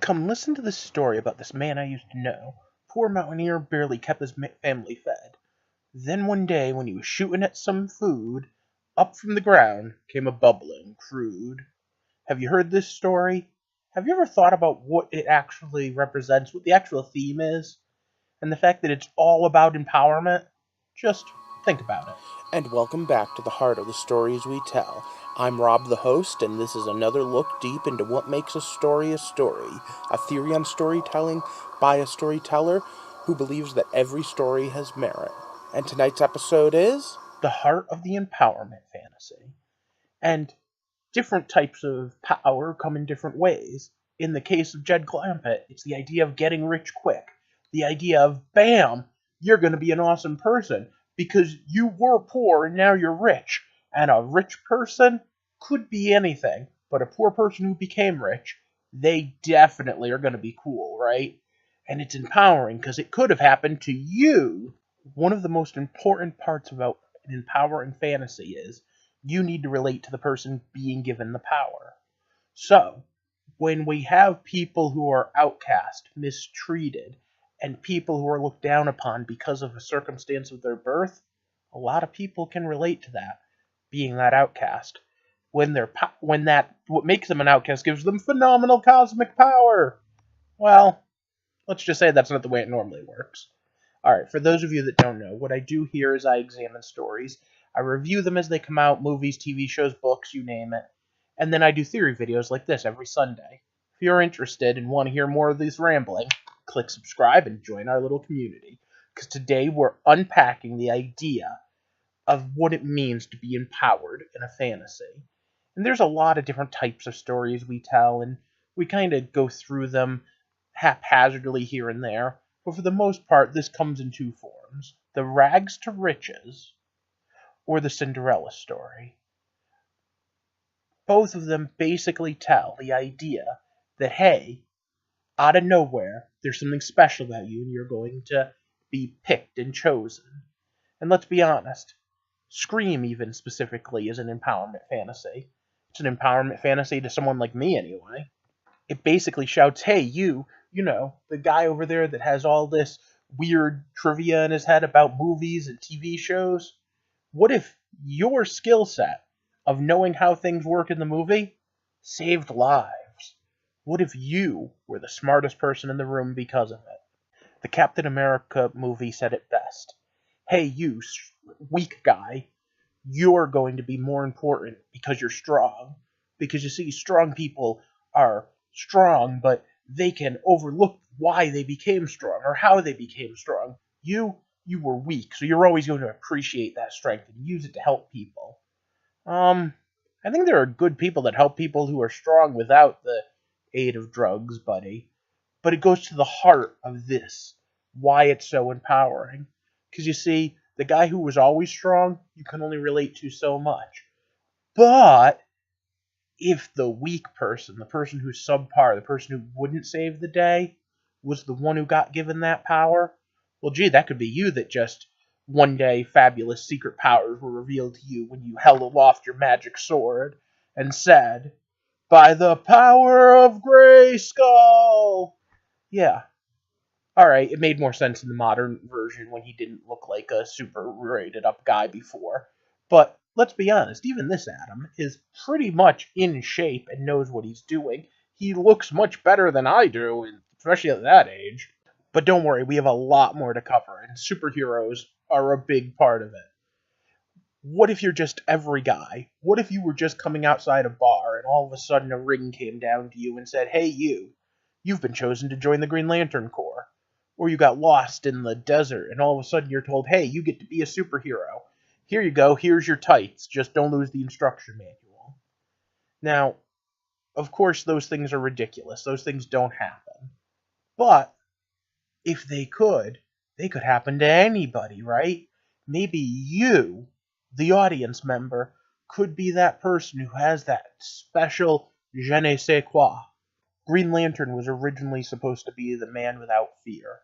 Come listen to this story about this man I used to know. Poor mountaineer barely kept his family fed. Then one day, when he was shooting at some food, up from the ground came a bubbling crude. Have you heard this story? Have you ever thought about what it actually represents, what the actual theme is, and the fact that it's all about empowerment? Just think about it. And welcome back to the heart of the stories we tell. I'm Rob, the host, and this is another look deep into what makes a story, a theory on storytelling by a storyteller who believes that every story has merit. And tonight's episode is The heart of the empowerment fantasy. And different types of power come in different ways. In the case of Jed Clampett, it's the idea of getting rich quick. The idea of, bam, you're going to be an awesome person because you were poor and now you're rich. And a rich person could be anything, but a poor person who became rich, they definitely are going to be cool, right? And it's empowering because it could have happened to you. One of the most important parts about an empowering fantasy is you need to relate to the person being given the power. So, when we have people who are outcast, mistreated, and people who are looked down upon because of a circumstance of their birth, a lot of people can relate to that, being that outcast. What makes them an outcast gives them phenomenal cosmic power. Well, let's just say that's not the way it normally works. Alright, for those of you that don't know, what I do here is I examine stories. I review them as they come out, movies, TV shows, books, you name it. And then I do theory videos like this every Sunday. If you're interested and want to hear more of this rambling, click subscribe and join our little community. Because today we're unpacking the idea of what it means to be empowered in a fantasy. And there's a lot of different types of stories we tell, and we kind of go through them haphazardly here and there. But for the most part, this comes in two forms: the rags to riches or the Cinderella story. Both of them basically tell the idea that, hey, out of nowhere, there's something special about you and you're going to be picked and chosen. And let's be honest, Scream, even specifically, is an empowerment fantasy. It's an empowerment fantasy to someone like me, anyway. It basically shouts, hey, the guy over there that has all this weird trivia in his head about movies and TV shows. What if your skill set of knowing how things work in the movie saved lives? What if you were the smartest person in the room because of it? The Captain America movie said it best. Hey, you weak guy, you're going to be more important because you're strong. Because you see, strong people are strong, but they can overlook why they became strong or how they became strong. You were weak, so you're always going to appreciate that strength and use it to help people. I think there are good people that help people who are strong without the aid of drugs, buddy. But it goes to the heart of this, why it's so empowering. Because you see, the guy who was always strong, you can only relate to so much. But if the weak person, the person who's subpar, the person who wouldn't save the day, was the one who got given that power, well, gee, that could be you that just one day fabulous secret powers were revealed to you when you held aloft your magic sword and said, by the power of Grayskull! Yeah, alright, it made more sense in the modern version when he didn't look like a super rated up guy before. But let's be honest, even this Adam is pretty much in shape and knows what he's doing. He looks much better than I do, especially at that age. But don't worry, we have a lot more to cover, and superheroes are a big part of it. What if you're just every guy? What if you were just coming outside a bar and all of a sudden a ring came down to you and said, hey, you've been chosen to join the Green Lantern Corps? Or you got lost in the desert and all of a sudden you're told, hey, you get to be a superhero. Here you go, here's your tights, just don't lose the instruction manual. Now, of course, those things are ridiculous. Those things don't happen. But if they could happen to anybody, right? Maybe you, the audience member, could be that person who has that special je ne sais quoi. Green Lantern was originally supposed to be the man without fear.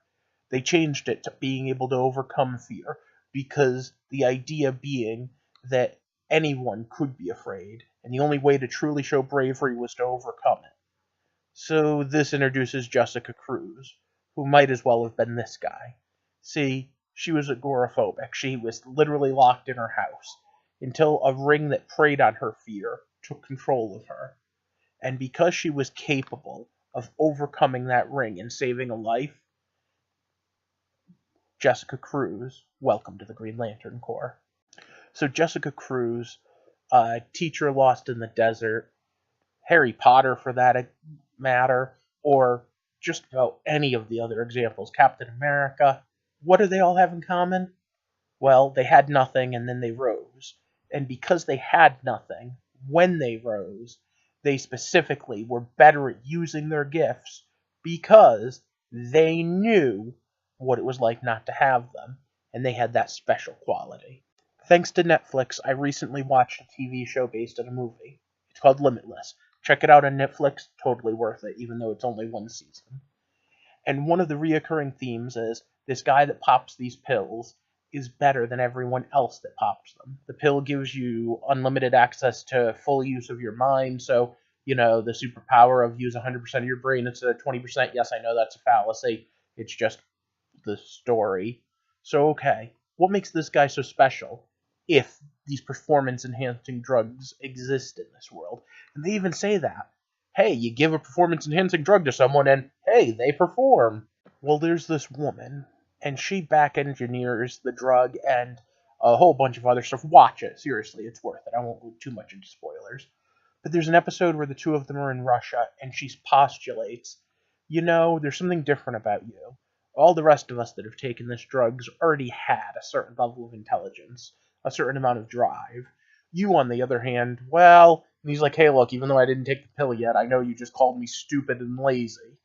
They changed it to being able to overcome fear, because the idea being that anyone could be afraid, and the only way to truly show bravery was to overcome it. So this introduces Jessica Cruz, who might as well have been this guy. See, she was agoraphobic. She was literally locked in her house until a ring that preyed on her fear took control of her. And because she was capable of overcoming that ring and saving a life, Jessica Cruz, welcome to the Green Lantern Corps. So Jessica Cruz, teacher lost in the desert, Harry Potter for that matter, or just about any of the other examples, Captain America, what do they all have in common? Well, they had nothing and then they rose. And because they had nothing, when they rose, they specifically were better at using their gifts because they knew what it was like not to have them, and they had that special quality. Thanks to Netflix, I recently watched a TV show based on a movie. It's called Limitless. Check it out on Netflix, totally worth it, even though it's only one season. And one of the reoccurring themes is this guy that pops these pills is better than everyone else that pops them. The pill gives you unlimited access to full use of your mind, so, the superpower of use 100% of your brain instead of 20%. Yes, I know that's a fallacy. It's just the story. So, okay, what makes this guy so special if these performance enhancing drugs exist in this world? And they even say that. Hey, you give a performance enhancing drug to someone and hey, they perform. Well, there's this woman, and she back engineers the drug and a whole bunch of other stuff. Watch it. Seriously, it's worth it. I won't go too much into spoilers. But there's an episode where the two of them are in Russia, and she postulates, there's something different about you. All the rest of us that have taken this drugs already had a certain level of intelligence, a certain amount of drive. You, on the other hand, well, and he's like, hey, look, even though I didn't take the pill yet, I know you just called me stupid and lazy.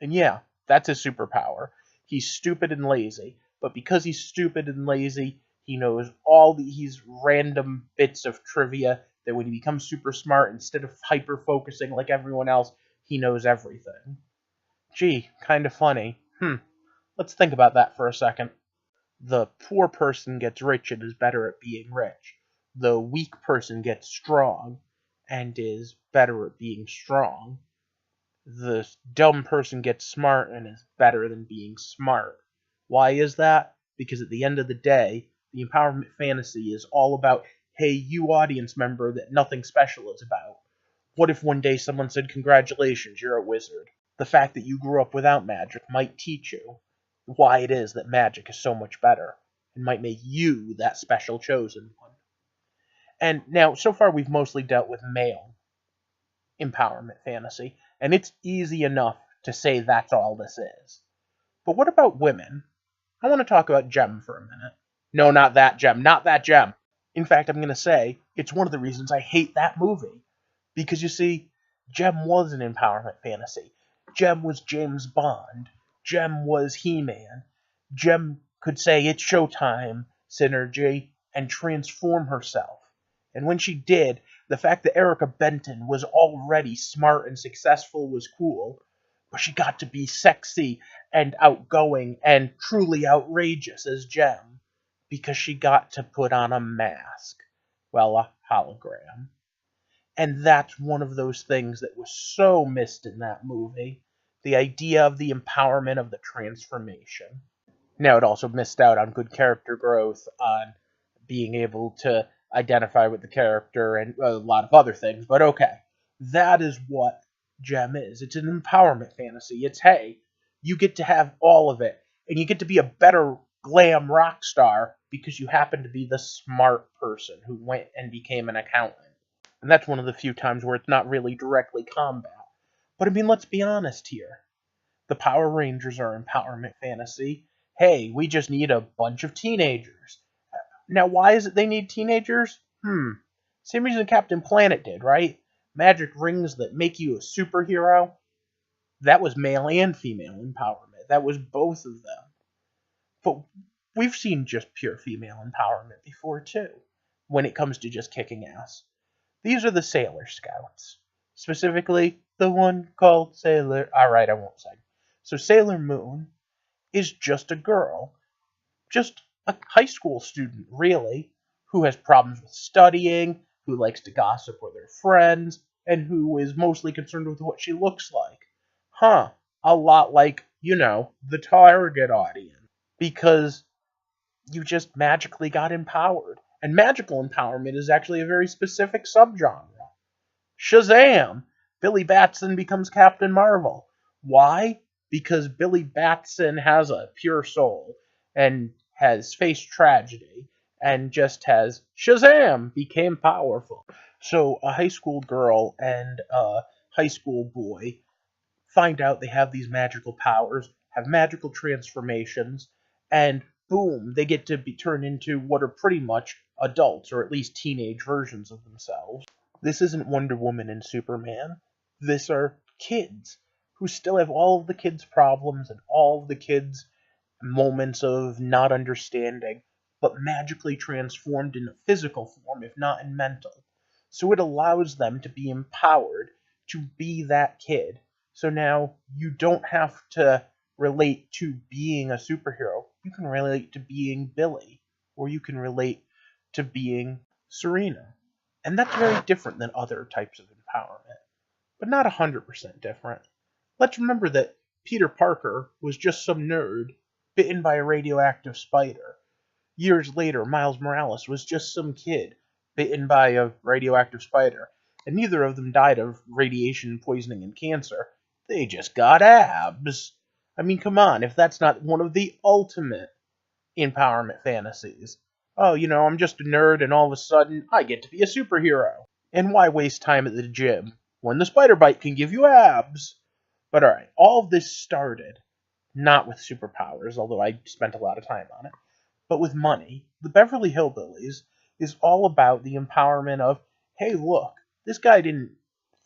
And yeah, that's his superpower. He's stupid and lazy, but because he's stupid and lazy, he knows all these random bits of trivia that when he becomes super smart, instead of hyper focusing like everyone else, he knows everything. Gee, kind of funny. Let's think about that for a second. The poor person gets rich and is better at being rich. The weak person gets strong and is better at being strong. The dumb person gets smart and is better than being smart. Why is that? Because at the end of the day, the empowerment fantasy is all about, hey, you audience member that nothing special is about. What if one day someone said, congratulations, you're a wizard? The fact that you grew up without magic might teach you why it is that magic is so much better, and might make you that special chosen one. And now, so far, we've mostly dealt with male empowerment fantasy, and it's easy enough to say that's all this is. But what about women? I want to talk about Gem for a minute. No, not that Gem, not that Gem. In fact, I'm going to say it's one of the reasons I hate that movie. Because you see, Gem was an empowerment fantasy. Gem was James Bond. Gem was He-Man. Gem could say, it's showtime, synergy, and transform herself. And when she did, the fact that Erica Benton was already smart and successful was cool, but she got to be sexy and outgoing and truly outrageous as Gem because she got to put on a mask. Well, a hologram. And that's one of those things that was so missed in that movie. The idea of the empowerment of the transformation. Now, it also missed out on good character growth, on being able to identify with the character, and a lot of other things, but okay. That is what Gem is. It's an empowerment fantasy. It's, hey, you get to have all of it, and you get to be a better glam rock star because you happen to be the smart person who went and became an accountant. And that's one of the few times where it's not really directly combat. But I mean, let's be honest here. The Power Rangers are empowerment fantasy. Hey, we just need a bunch of teenagers. Now, why is it they need teenagers? Same reason Captain Planet did, right? Magic rings that make you a superhero. That was male and female empowerment. That was both of them. But we've seen just pure female empowerment before, too, when it comes to just kicking ass. These are the Sailor Scouts. Specifically, the one called Sailor... Alright, I won't say. So Sailor Moon is just a girl. Just a high school student, really, who has problems with studying, who likes to gossip with her friends, and who is mostly concerned with what she looks like. Huh, a lot like, the target audience. Because you just magically got empowered. And magical empowerment is actually a very specific subgenre. Shazam! Billy Batson becomes Captain Marvel. Why? Because Billy Batson has a pure soul and has faced tragedy and just has Shazam became powerful. So a high school girl and a high school boy find out they have these magical powers, have magical transformations, and boom, they get to be turned into what are pretty much adults, or at least teenage versions of themselves. This isn't Wonder Woman and Superman. This are kids who still have all of the kids' problems and all of the kids' moments of not understanding, but magically transformed in physical form, if not in mental. So it allows them to be empowered to be that kid. So now you don't have to relate to being a superhero. You can relate to being Billy, or you can relate to being Serena. And that's very different than other types of empowerment, but not 100% different. Let's remember that Peter Parker was just some nerd bitten by a radioactive spider. Years later, Miles Morales was just some kid bitten by a radioactive spider. And neither of them died of radiation poisoning and cancer. They just got abs. I mean, come on, if that's not one of the ultimate empowerment fantasies. Oh, I'm just a nerd and all of a sudden I get to be a superhero. And why waste time at the gym when the spider bite can give you abs? But alright, all of this started not with superpowers, although I spent a lot of time on it, but with money. The Beverly Hillbillies is all about the empowerment of, hey, look, this guy didn't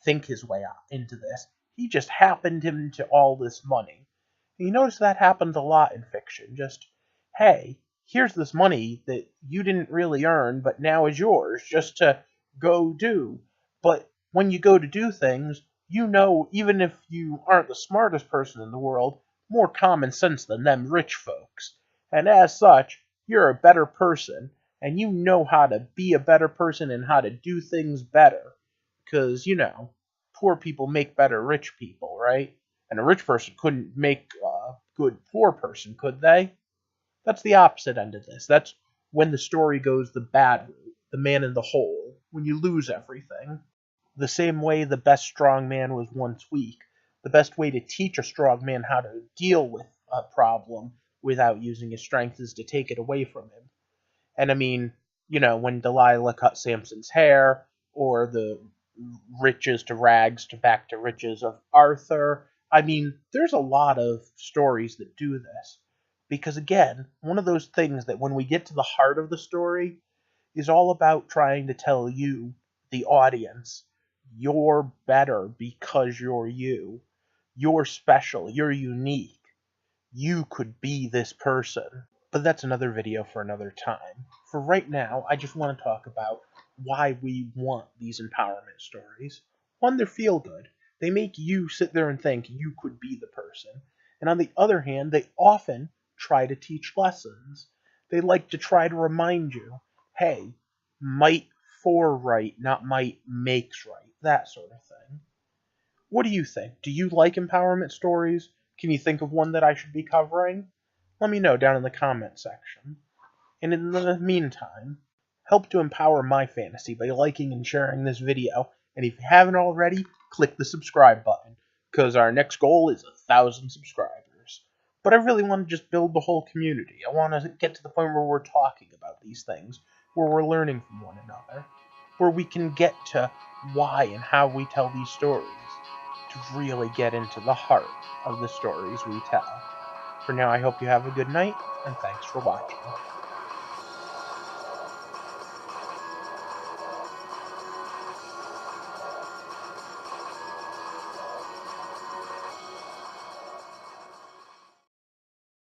think his way out into this. He just happened into all this money. And you notice that happens a lot in fiction. Just, hey, here's this money that you didn't really earn, but now is yours just to go do. But when you go to do things, even if you aren't the smartest person in the world, more common sense than them rich folks. And as such, you're a better person, and you know how to be a better person and how to do things better. Because, poor people make better rich people, right? And a rich person couldn't make a good poor person, could they? That's the opposite end of this. That's when the story goes the bad route, the man in the hole, when you lose everything. The same way the best strong man was once weak, the best way to teach a strong man how to deal with a problem without using his strength is to take it away from him. And I mean, when Delilah cut Samson's hair, or the riches to rags to back to riches of Arthur. I mean, there's a lot of stories that do this. Because again, one of those things that when we get to the heart of the story is all about trying to tell you, the audience, you're better because you're you. You're special. You're unique. You could be this person. But that's another video for another time. For right now, I just want to talk about why we want these empowerment stories. One, they feel good. They make you sit there and think you could be the person. And on the other hand, they often try to teach lessons. They like to try to remind you, hey, might for right, not might makes right. That sort of thing. What do you think? Do you like empowerment stories? Can you think of one that I should be covering? Let me know down in the comment section. And in the meantime, help to empower my fantasy by liking and sharing this video. And if you haven't already, click the subscribe button, because our next goal is 1,000 subscribers. But I really want to just build the whole community. I want to get to the point where we're talking about these things, where we're learning from one another, where we can get to why and how we tell these stories, to really get into the heart of the stories we tell. For now, I hope you have a good night, and thanks for watching.